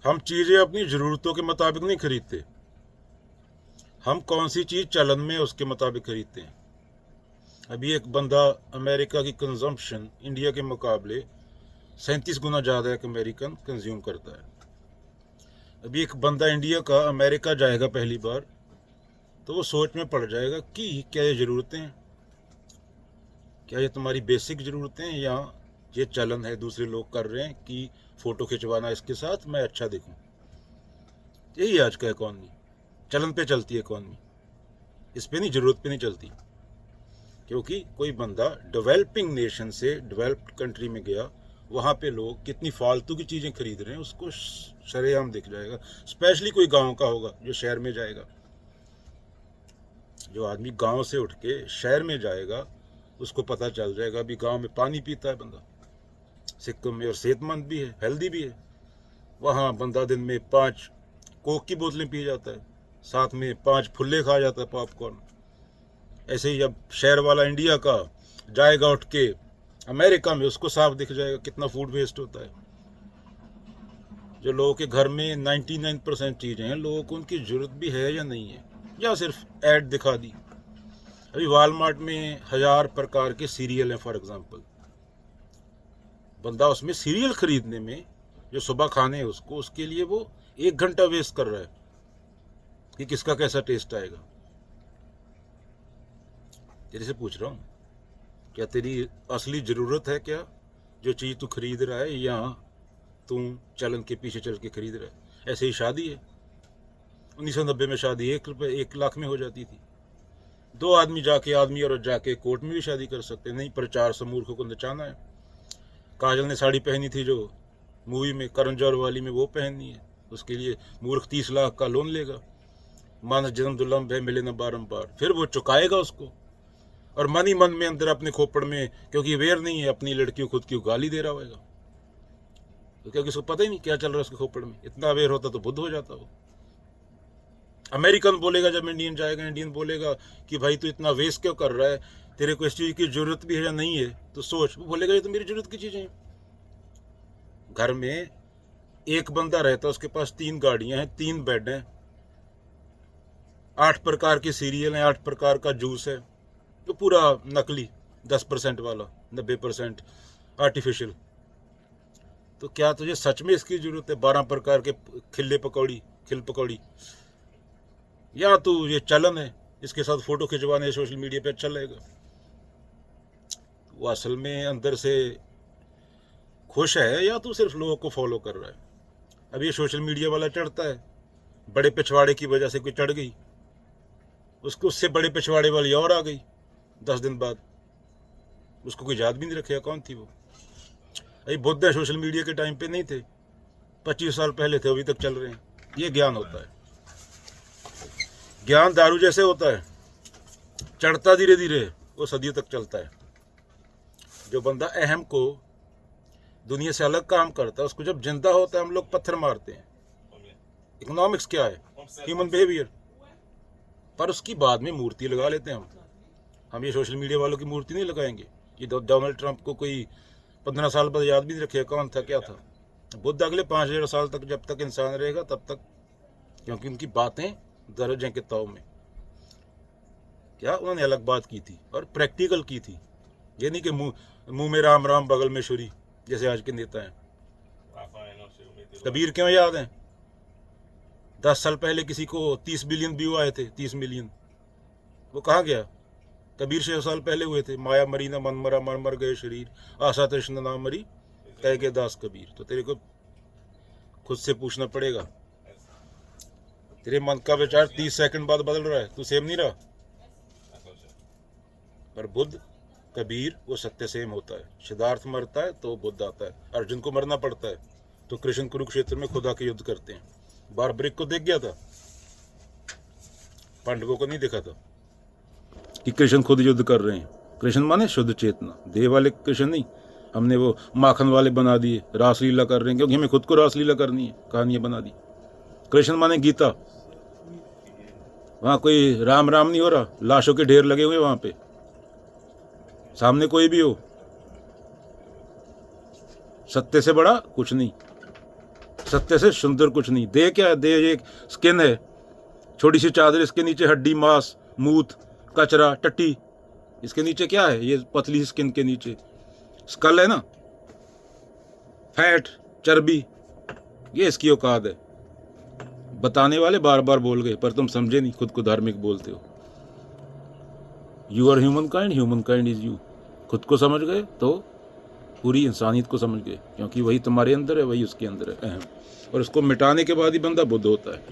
हम चीज़ें अपनी ज़रूरतों के मुताबिक नहीं खरीदते, हम कौन सी चीज़ चलन में उसके मुताबिक खरीदते हैं। अभी एक बंदा अमेरिका की कंजम्पशन इंडिया के मुकाबले 37 गुना ज़्यादा एक अमेरिकन कंज्यूम करता है। अभी एक बंदा इंडिया का अमेरिका जाएगा पहली बार, तो वो सोच में पड़ जाएगा कि क्या ये ज़रूरतें हैं, क्या ये तुम्हारी बेसिक ज़रूरतें हैं, या ये चलन है दूसरे लोग कर रहे हैं कि फ़ोटो खिंचवाना इसके साथ मैं अच्छा दिखूं। यही आज का इकॉनमी, चलन पे चलती है इकॉनमी, इस पे नहीं, ज़रूरत पे नहीं चलती। क्योंकि कोई बंदा डेवलपिंग नेशन से डेवलप्ड कंट्री में गया, वहाँ पे लोग कितनी फालतू की चीज़ें खरीद रहे हैं उसको सरेआम दिख जाएगा। स्पेशली कोई गांव का होगा जो शहर में जाएगा, जो आदमी गांव से उठ के शहर में जाएगा उसको पता चल जाएगा। अभी गांव में पानी पीता है बंदा सिक्किम में, और सेहतमंद भी है, हेल्दी भी है। वहाँ बंदा दिन में 5 कोक की बोतलें पी जाता है, साथ में 5 फुल्ले खा जाता है, पॉपकॉर्न। ऐसे ही अब शहर वाला इंडिया का जाएगा उठ के अमेरिका में, उसको साफ दिख जाएगा कितना फूड वेस्ट होता है। जो लोगों के घर में 99% चीज़ें हैं, लोगों को उनकी ज़रूरत भी है या नहीं है, या सिर्फ ऐड दिखा दी। अभी वॉलमार्ट में 1000 प्रकार के सीरियल हैं फॉर एग्जांपल। बंदा उसमें सीरियल खरीदने में, जो सुबह खाने हैं उसको, उसके लिए वो 1 घंटा वेस्ट कर रहा है कि किसका कैसा टेस्ट आएगा। तेरे से पूछ रहा हूँ, क्या तेरी असली ज़रूरत है क्या जो चीज़ तू खरीद रहा है, या तू चलन के पीछे चल के खरीद रहा है। ऐसे ही शादी है, 1990 में शादी 1 लाख में हो जाती थी। 2 आदमी जाके, आदमी और जाके कोर्ट में भी शादी कर सकते, नहीं प्रचार समूर्खों को नचाना है। काजल ने साड़ी पहनी थी जो मूवी में करण जौहर वाली में, वो पहननी है, उसके लिए मूर्ख 30 लाख का लोन लेगा। मानस जन्म दुर्लभ है मिले न बारंबार, फिर वो चुकाएगा उसको, और मन ही मन में अंदर अपने खोपड़ में, क्योंकि अवेयर नहीं है अपनी लड़कियों खुद की गाली दे रहा होगा, तो क्योंकि उसको पता ही नहीं क्या चल रहा है उसके खोपड़ में। इतना अवेयर होता तो बुद्ध हो जाता वो। अमेरिकन बोलेगा जब इंडियन जाएगा, इंडियन बोलेगा कि भाई तू इतना वेस्ट क्यों कर रहा है, तेरे को इस चीज़ की जरूरत भी है या नहीं है, तो सोच। वो बोलेगा ये तो मेरी जरूरत की चीज़ें हैं। घर में एक बंदा रहता है, उसके पास 3 गाड़ियां हैं, 3 बेड हैं, 8 प्रकार के सीरियल हैं, 8 प्रकार का जूस है, तो पूरा नकली, 10% वाला, 90% आर्टिफिशियल। तो क्या तुझे सच में इसकी जरूरत है 12 प्रकार के खिल पकौड़ी, या तू ये चलन है इसके साथ फोटो खिंचवाने सोशल मीडिया पे अच्छा लगेगा। वो असल में अंदर से खुश है, या तू सिर्फ लोगों को फॉलो कर रहा है। अब ये सोशल मीडिया वाला चढ़ता है, बड़े पिछवाड़े की वजह से कोई चढ़ गई, उसको उससे बड़े पिछवाड़े वाली और आ गई 10 दिन बाद, उसको कोई याद भी नहीं रखेगा कौन थी वो। अभी बुद्ध सोशल मीडिया के टाइम पे नहीं थे, 25 साल पहले थे, अभी तक चल रहे हैं। ये ज्ञान होता है। ज्ञान दारू जैसे होता है, चढ़ता धीरे धीरे, वो सदियों तक चलता है। जो बंदा अहम को दुनिया से अलग काम करता है, उसको जब जिंदा होता है हम लोग पत्थर मारते हैं। इकोनॉमिक्स क्या है? Human behaviour. पर उसकी बाद में मूर्ति लगा लेते हैं हम ये सोशल मीडिया वालों की मूर्ति नहीं लगाएंगे। ये डोनाल्ड ट्रंप को कोई 15 साल बाद याद भी नहीं रखेगा कौन था क्या था। बुद्ध अगले 5000 साल तक, जब तक इंसान रहेगा तब तक, क्योंकि उनकी बातें दर्ज हैं किताबों में। क्या उन्होंने अलग बात की थी और प्रैक्टिकल की थी, ये नहीं कि मुंह में राम राम बगल में छुरी जैसे आज के नेता हैं। कबीर क्यों याद है? 10 साल पहले किसी को 30 बिलियन व्यू आए थे, 30 मिलियन, वो कहाँ गया? कबीर 6 साल पहले हुए थे। माया मरी ना मन मरा, मर मर गए शरीर, आशा तृष्णा ना मरी, कह के दास कबीर। तो तेरे को खुद से पूछना पड़ेगा, तेरे मन का विचार 30 सेकंड बाद बदल रहा है, तू सेम नहीं रहा। पर बुद्ध, कबीर, वो सत्य सेम होता है। सिद्धार्थ मरता है तो बुद्ध आता है, अर्जुन को मरना पड़ता है तो कृष्ण कुरुक्षेत्र में खुदा के युद्ध करते हैं। बारबरिक को देख गया था, पांडवों को नहीं देखा था कि कृष्ण खुद युद्ध कर रहे हैं। कृष्ण माने शुद्ध चेतना, देह वाले कृष्ण नहीं। हमने वो माखन वाले बना दिए, रासलीला कर रहे हैं क्योंकि हमें खुद को रासलीला करनी है, कहानियां बना दी। कृष्ण माने गीता। वहां कोई राम राम नहीं हो रहा, लाशों के ढेर लगे हुए वहां पे, सामने कोई भी हो, सत्य से बड़ा कुछ नहीं। सत्य से सुंदर कुछ नहीं। देह क्या है? देह एक स्किन है, छोटी सी चादर, इसके नीचे हड्डी, मांस, मूत, कचरा, टट्टी। इसके नीचे क्या है? ये पतली स्किन के नीचे स्कल है ना, फैट, चर्बी, ये इसकी औकात है। बताने वाले बार बार बोल गए पर तुम समझे नहीं, खुद को धार्मिक बोलते हो। You are human kind is you. खुद को समझ गए तो पूरी इंसानियत को समझ गए, क्योंकि वही तुम्हारे अंदर है, वही उसके अंदर है, अहम। और उसको मिटाने के बाद ही बंदा बुद्ध होता है।